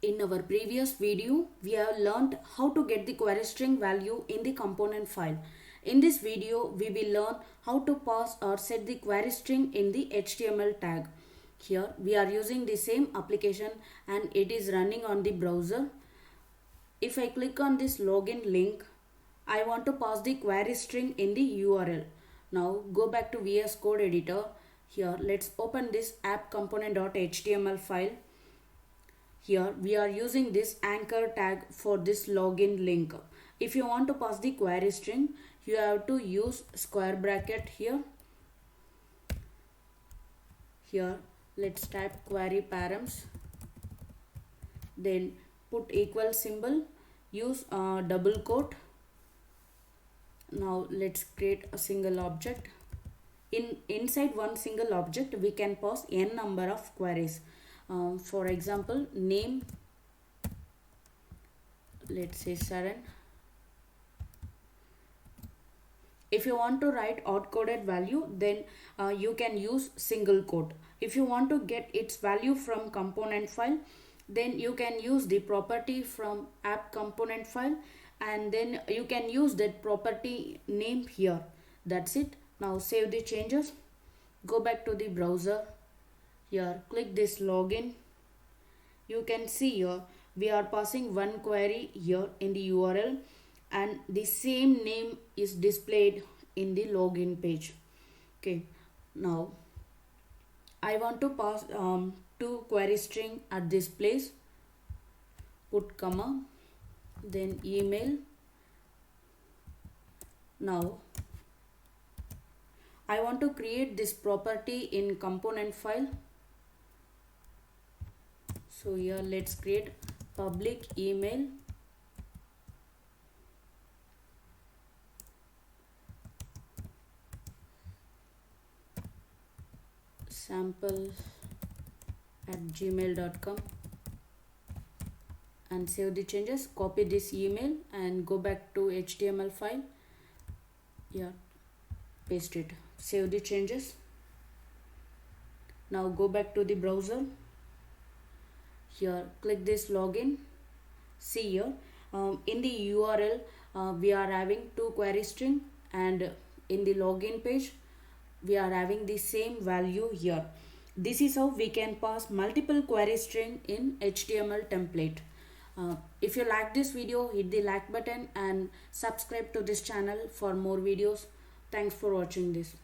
In our previous video, we have learned how to get the query string value in the component file. In this video, we will learn how to pass or set the query string in the HTML tag. Here, we are using the same application and it is running on the browser. If I click on this login link, I want to pass the query string in the URL. Now, go back to VS Code editor. Here, let's open this app component.html file. Here we are using this anchor tag for this login link. If you want to pass the query string, you have to use square bracket here. Here let's type query params. Then put equal symbol, use double quote. Now let's create a single object. Inside one single object we can pass n number of queries. For example, name, let's say Sharan. If you want to write odd-coded value, then you can use single quote. If you want to get its value from component file, then you can use the property from app component file, and then you can use that property name here. That's it. Now save the changes. Go back to the browser. Here click this login. You can see here we are passing one query here in the URL and the same name is displayed in the login page. Okay, now I want to pass two query string at this place. Put comma, then email. Now I want to create this property in component file. So here let's create public email sample@gmail.com and save the changes. Copy this email and go back to HTML file. Here, paste it. Save the changes. Now go back to the browser. Here click this login. See here in the URL we are having two query string, and in the login page we are having the same value here. This is how we can pass multiple query string in HTML template. If you like this video, hit the like button and subscribe to this channel for more videos. Thanks for watching this.